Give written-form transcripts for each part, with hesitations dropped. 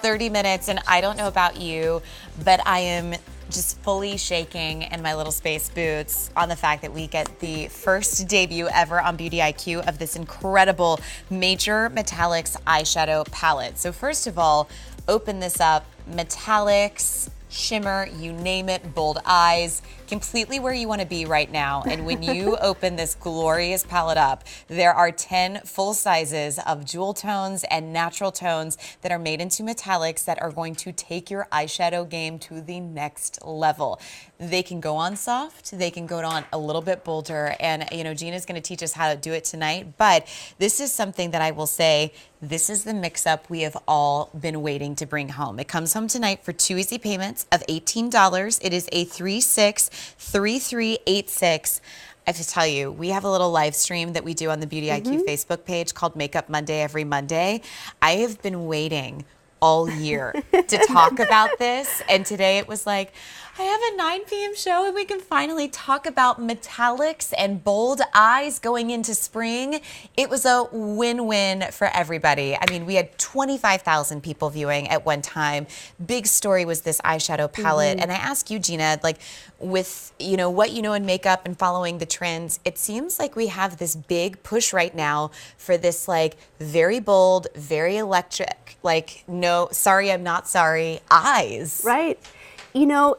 30 minutes, and I don't know about you, but I am just fully shaking in my little space boots on the fact that we get the first debut ever on Beauty IQ of this incredible Major Metallics eyeshadow palette. So first of all, open this up, metallics, shimmer, you name it, bold eyes, completely where you want to be right now. And when you open this glorious palette up, there are 10 full sizes of jewel tones and natural tones that are made into metallics that are going to take your eyeshadow game to the next level. They can go on soft, they can go on a little bit bolder, and Gina's going to teach us how to do it tonight, but this is something that I will say, this is the mix-up we have all been waiting to bring home. It comes home tonight for 2 easy payments of $18. It is a 363386. I have to tell you, we have a little live stream that we do on the Beauty IQ Facebook page called Makeup Monday every Monday. I have been waiting all year to talk about this, and today it was like, I have a 9 p.m. show and we can finally talk about metallics and bold eyes going into spring. It was a win-win for everybody. I mean, we had 25,000 people viewing at one time. Big story was this eyeshadow palette. And I ask you, Gina, like with what you know in makeup and following the trends, it seems like we have this big push right now for this like very bold, very electric, like no, sorry, I'm not sorry, eyes. Right.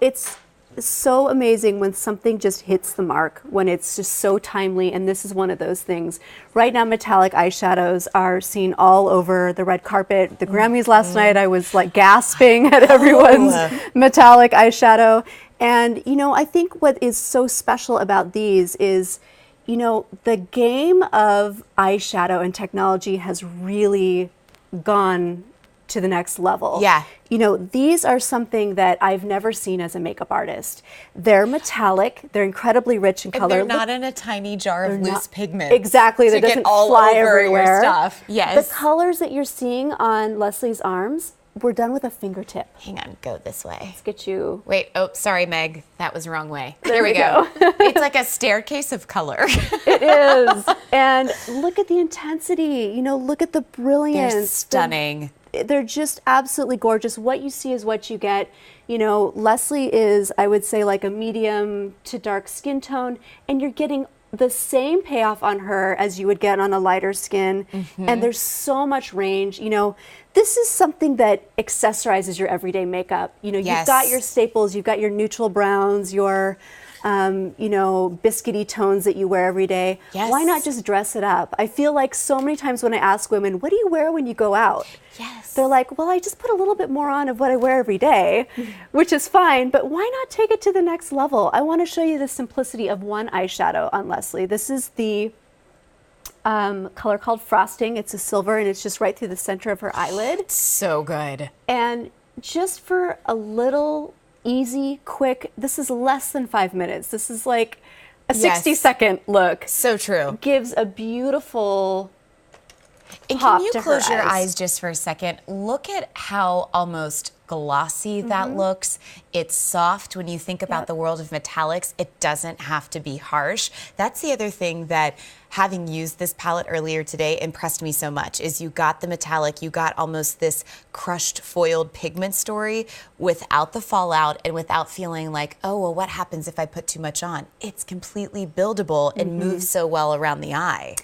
It's so amazing when something just hits the mark, when it's just so timely, and this is one of those things. Right now, metallic eyeshadows are seen all over the red carpet. The Grammys last night, I was like gasping at everyone's metallic eyeshadow. And, I think what is so special about these is, the game of eyeshadow and technology has really gone to the next level. Yeah. These are something that I've never seen as a makeup artist. They're metallic. They're incredibly rich in color. They're not in a tiny jar of loose pigment. Exactly. That doesn't fly everywhere. Your stuff. Yes. The colors that you're seeing on Leslie's arms, we're done with a fingertip. Hang on. Go this way. Let's get you. Wait. Oh, sorry, Meg. That was the wrong way. There we go. It's like a staircase of color. It is. And look at the intensity. Look at the brilliance. They're stunning. They're just absolutely gorgeous. What you see is what you get. Leslie is, I would say, like a medium to dark skin tone, and you're getting the same payoff on her as you would get on a lighter skin. And there's so much range. This is something that accessorizes your everyday makeup. You've got your staples, you've got your neutral browns, your biscuity tones that you wear every day. Yes. Why not just dress it up? I feel like so many times when I ask women, what do you wear when you go out? Yes. They're like, well, I just put a little bit more on of what I wear every day, which is fine, but why not take it to the next level? I want to show you the simplicity of one eyeshadow on Leslie. This is the color called Frosting. It's a silver, and it's just right through the center of her eyelid. So good. And just for a little easy, quick, this is less than 5 minutes. This is like a 60-second look. So true. Gives a beautiful and pop can you to close her your eyes. eyes just for a second? Look at how almost glossy that looks. It's soft. When you think about the world of metallics, it doesn't have to be harsh. That's the other thing that, having used this palette earlier today, impressed me so much, is you got the metallic, you got almost this crushed foiled pigment story without the fallout and without feeling like, oh, well, what happens if I put too much on? It's completely buildable and moves so well around the eye.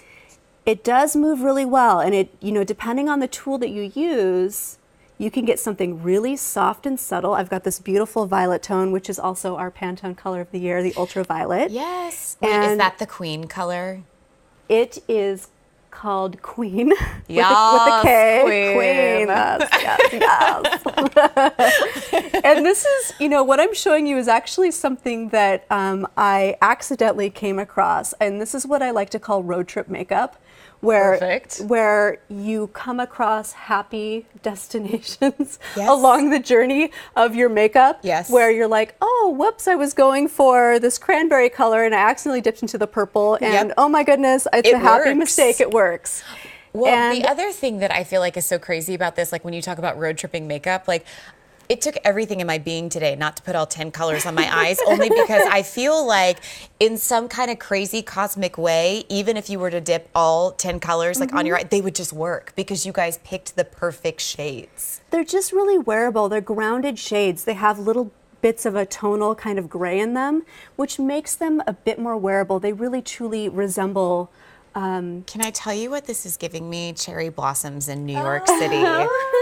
It does move really well, and it, depending on the tool that you use, you can get something really soft and subtle. I've got this beautiful violet tone, which is also our Pantone color of the year, the ultraviolet. Yes. Wait, is that the queen color? It is called Queen Yes, with a K. Queen. Yes. And this is, what I'm showing you is actually something that I accidentally came across, and this is what I like to call road trip makeup. Where you come across happy destinations along the journey of your makeup. Yes. Where you're like, oh, whoops, I was going for this cranberry color and I accidentally dipped into the purple, and oh my goodness, it's a happy mistake. It works. Well, the other thing that I feel like is so crazy about this, like when you talk about road tripping makeup, like it took everything in my being today not to put all 10 colors on my eyes, only because I feel like in some kind of crazy cosmic way, even if you were to dip all 10 colors like on your eye, they would just work because you guys picked the perfect shades. They're just really wearable. They're grounded shades. They have little bits of a tonal kind of gray in them, which makes them a bit more wearable. They really truly resemble. Can I tell you what this is giving me? Cherry blossoms in New York City.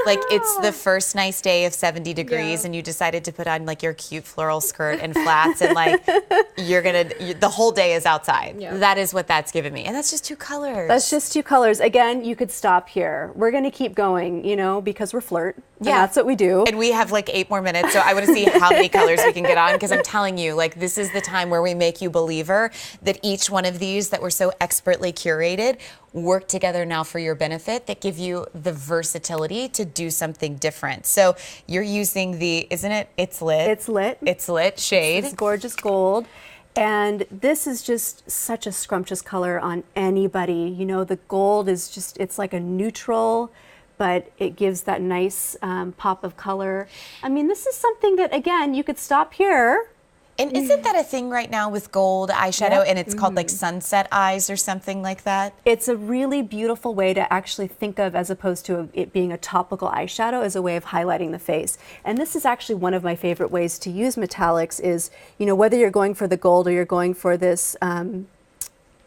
Like it's the first nice day of 70 degrees and you decided to put on like your cute floral skirt and flats and like the whole day is outside. Yeah. That is what that's giving me. And that's just 2 colors. That's just 2 colors. Again, you could stop here. We're going to keep going, you know, because we're FLiRT. Yeah. That's what we do. And we have like 8 more minutes. So I want to see how many colors we can get on because I'm telling you, like this is the time where we make you believer that each one of these that were so expertly curated work together now for your benefit that give you the versatility to do something different. So you're using the, isn't it? It's lit. It's lit. It's lit shade. It's gorgeous gold. And this is just such a scrumptious color on anybody. You know, the gold is just, it's like a neutral, but it gives that nice pop of color. I mean, this is something that, again, you could stop here. And isn't that a thing right now with gold eyeshadow and it's called like sunset eyes or something like that? It's a really beautiful way to actually think of, as opposed to it being a topical eyeshadow, as a way of highlighting the face. And this is actually one of my favorite ways to use metallics is, you know, whether you're going for the gold or you're going for this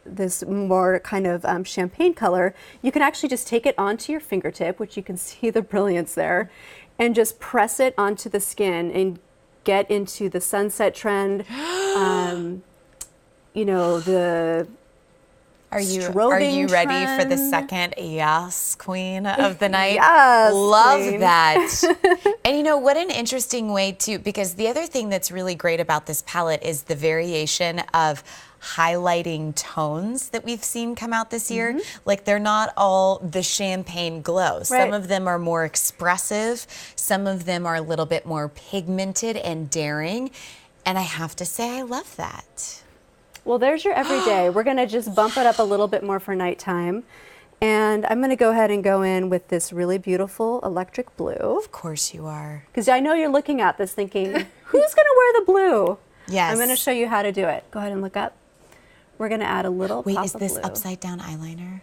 this more kind of champagne color, you can actually just take it onto your fingertip, which you can see the brilliance there, and just press it onto the skin and get into the sunset trend. You know, the Are you strobing ready trend. for the second yes queen of the night? Yes, Love queen. that. And you know what an interesting way to, because the other thing that's really great about this palette is the variation of highlighting tones that we've seen come out this year. Like they're not all the champagne glow. Some of them are more expressive. Some of them are a little bit more pigmented and daring. And I have to say, I love that. Well, there's your everyday. We're gonna just bump it up a little bit more for nighttime. And I'm gonna go ahead and go in with this really beautiful electric blue. Of course you are. Because I know you're looking at this thinking, who's gonna wear the blue? Yes. I'm gonna show you how to do it. Go ahead and look up. We're gonna add a little Wait, pop is of this blue. upside down eyeliner?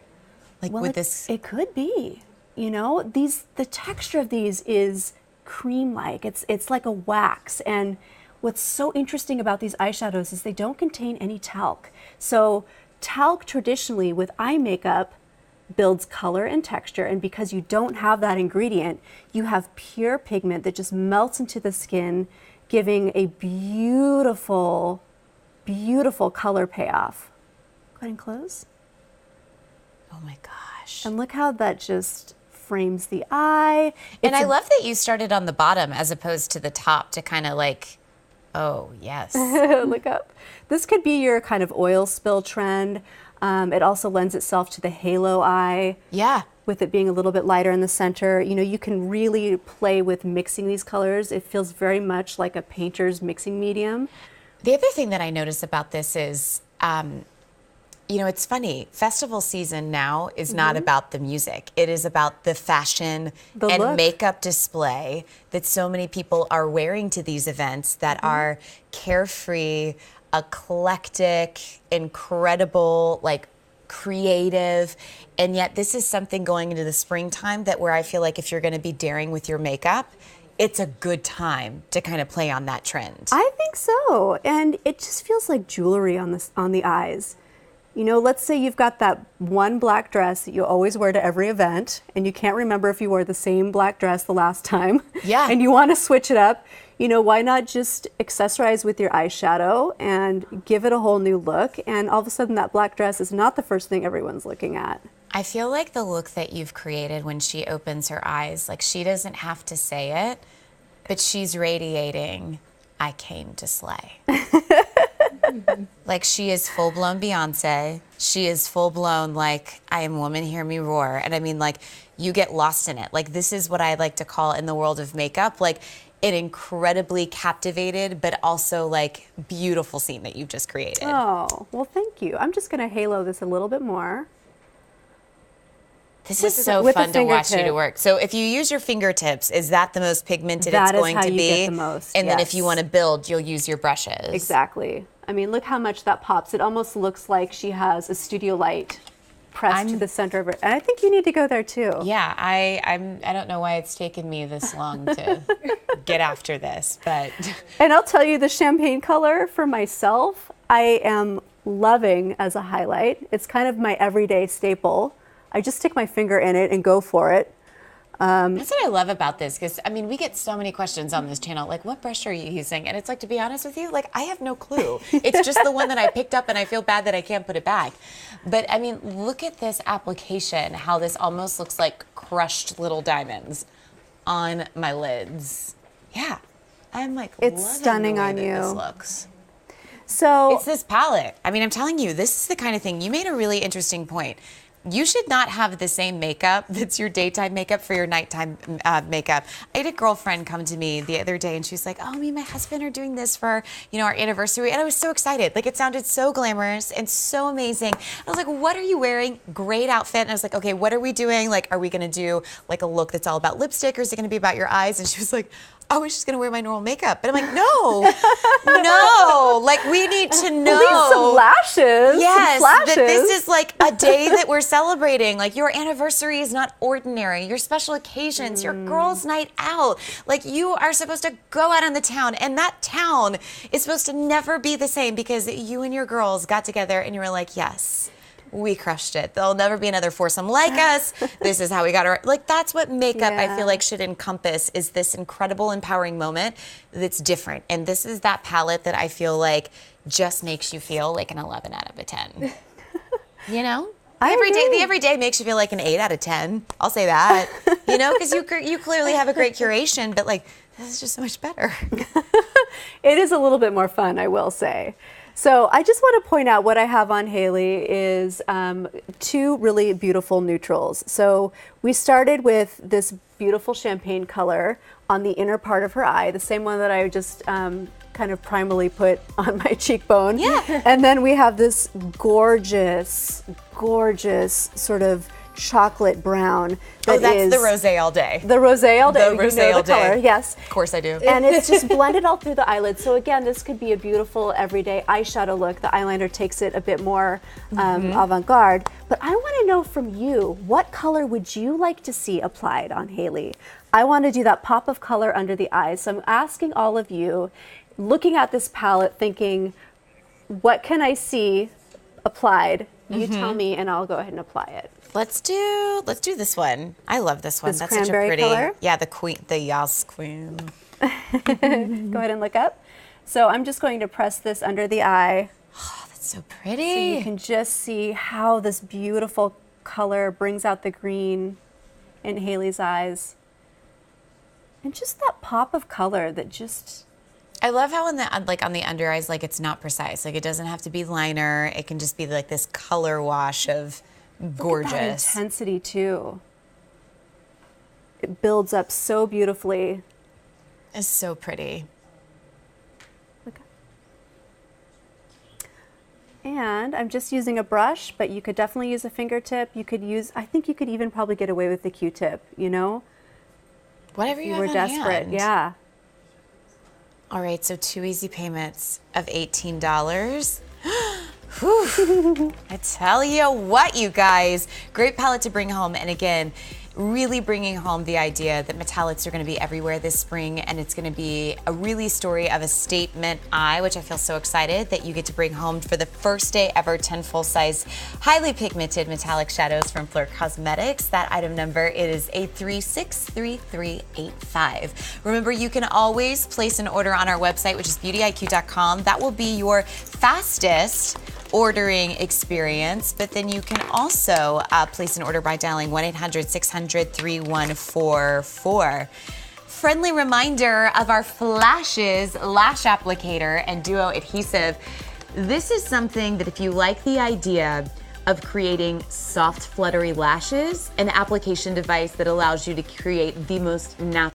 Like Well, with it, this? it could be. You know, the texture of these is cream-like. It's like a wax. And what's so interesting about these eyeshadows is they don't contain any talc. So talc traditionally with eye makeup builds color and texture, and because you don't have that ingredient, you have pure pigment that just melts into the skin, giving a beautiful, beautiful color payoff. Go ahead and close. Oh my gosh. And look how that just frames the eye. And I love that you started on the bottom as opposed to the top to kind of like, oh, yes. Look up. This could be your kind of oil spill trend. It also lends itself to the halo eye. Yeah. With it being a little bit lighter in the center. You know, you can really play with mixing these colors. It feels very much like a painter's mixing medium. The other thing that I notice about this is, you know, it's funny. Festival season now is not about the music. It is about the fashion and look. makeup display that so many people are wearing to these events that are carefree, eclectic, incredible, like creative. And yet this is something going into the springtime that where I feel like if you're going to be daring with your makeup, it's a good time to kind of play on that trend. I think so. And it just feels like jewelry on the eyes. You know, let's say you've got that one black dress that you always wear to every event, and you can't remember if you wore the same black dress the last time. Yeah. And you want to switch it up. You know, why not just accessorize with your eyeshadow and give it a whole new look? And all of a sudden, that black dress is not the first thing everyone's looking at. I feel like the look that you've created when she opens her eyes, like she doesn't have to say it, but she's radiating, I came to slay. Like she is full-blown Beyonce. She is full-blown like, I am woman, hear me roar. And I mean, like, you get lost in it. Like, this is what I like to call in the world of makeup, like an incredibly captivated, but also like beautiful scene that you've just created. Oh, well, thank you. I'm just gonna halo this a little bit more. This is so fun to watch you to work. So if you use your fingertips, is that the most pigmented it's going to be? That is how you get the most, And then if you want to build, you'll use your brushes. Exactly. I mean, look how much that pops. It almost looks like she has a studio light pressed to the center of it. And I think you need to go there too. Yeah, I don't know why it's taken me this long to get after this, but. And I'll tell you, the champagne color for myself, I am loving as a highlight. It's kind of my everyday staple. I just stick my finger in it and go for it. That's what I love about this, because I mean, we get so many questions on this channel, like, what brush are you using? And it's like, to be honest with you, like, I have no clue. It's just the one that I picked up, and I feel bad that I can't put it back. But I mean, look at this application, how this almost looks like crushed little diamonds on my lids. Yeah, I'm like, it's stunning on you. This looks. So it's this palette. I mean, I'm telling you, this is the kind of thing. You made a really interesting point. You should not have the same makeup that's your daytime makeup for your nighttime makeup. I had a girlfriend come to me the other day and she was like, oh, me and my husband are doing this for, you know, our anniversary. And I was so excited. Like, it sounded so glamorous and so amazing. I was like, what are you wearing? Great outfit. And I was like, okay, what are we doing? Like, are we going to do like a look that's all about lipstick, or is it going to be about your eyes? And she was like, oh, we're just gonna wear my normal makeup. But I'm like, no, no, like, we need to know. At least some lashes, yes, some flashes. That this is like a day that we're celebrating. Like, your anniversary is not ordinary. Your special occasions, your girls' night out. Like, you are supposed to go out in the town, and that town is supposed to never be the same, because you and your girls got together and you were like, yes, we crushed it. There'll never be another foursome like us. This is how we got our, like, that's what makeup, I feel like, should encompass, is this incredible, empowering moment that's different. And this is that palette that I feel like just makes you feel like an 11 out of a 10. You know? The everyday makes you feel like an 8 out of 10. I'll say that. You know, because you clearly have a great curation, but like, this is just so much better. It is a little bit more fun, I will say. So I just want to point out what I have on Haley is two really beautiful neutrals. So we started with this beautiful champagne color on the inner part of her eye, the same one that I just kind of primally put on my cheekbone. Yeah. And then we have this gorgeous, gorgeous sort of chocolate brown. That's the rosé all day. The rosé all day. The rosé all day. Color, yes. Of course I do. And it's just blended all through the eyelid. So again, this could be a beautiful everyday eyeshadow look. The eyeliner takes it a bit more avant-garde. But I want to know from you, what color would you like to see applied on Haley? I want to do that pop of color under the eyes. So I'm asking all of you, looking at this palette, thinking, what can I see applied? You tell me, and I'll go ahead and apply it. Let's do this one. I love this one. This That's such a cranberry pretty color? Yeah, the queen, the Yas queen. Go ahead and look up. So I'm just going to press this under the eye. Oh, that's so pretty. So you can just see how this beautiful color brings out the green in Haley's eyes. And just that pop of color that just... I love how on the under eyes, like, it's not precise. Like, it doesn't have to be liner. It can just be like this color wash of gorgeous. Look at that intensity too. It builds up so beautifully. It's so pretty. Okay. And I'm just using a brush, but you could definitely use a fingertip. You could use, I think you could even probably get away with the Q-tip, you know? Whatever you If have you were on desperate, hand. yeah. All right, so 2 easy payments of $18. Whew. I tell you what, you guys, great palette to bring home. And again, really bringing home the idea that metallics are going to be everywhere this spring, and it's going to be a really story of a statement eye, which I feel so excited that you get to bring home for the first day ever 10 full-size, highly pigmented metallic shadows from FLiRT Cosmetics. That item number is A363385. Remember, you can always place an order on our website, which is beautyiq.com. That will be your fastest ordering experience, but then you can also place an order by dialing 1-800-600-3144. Friendly reminder of our Flashes lash applicator and duo adhesive. This is something that, if you like the idea of creating soft, fluttery lashes, an application device that allows you to create the most natural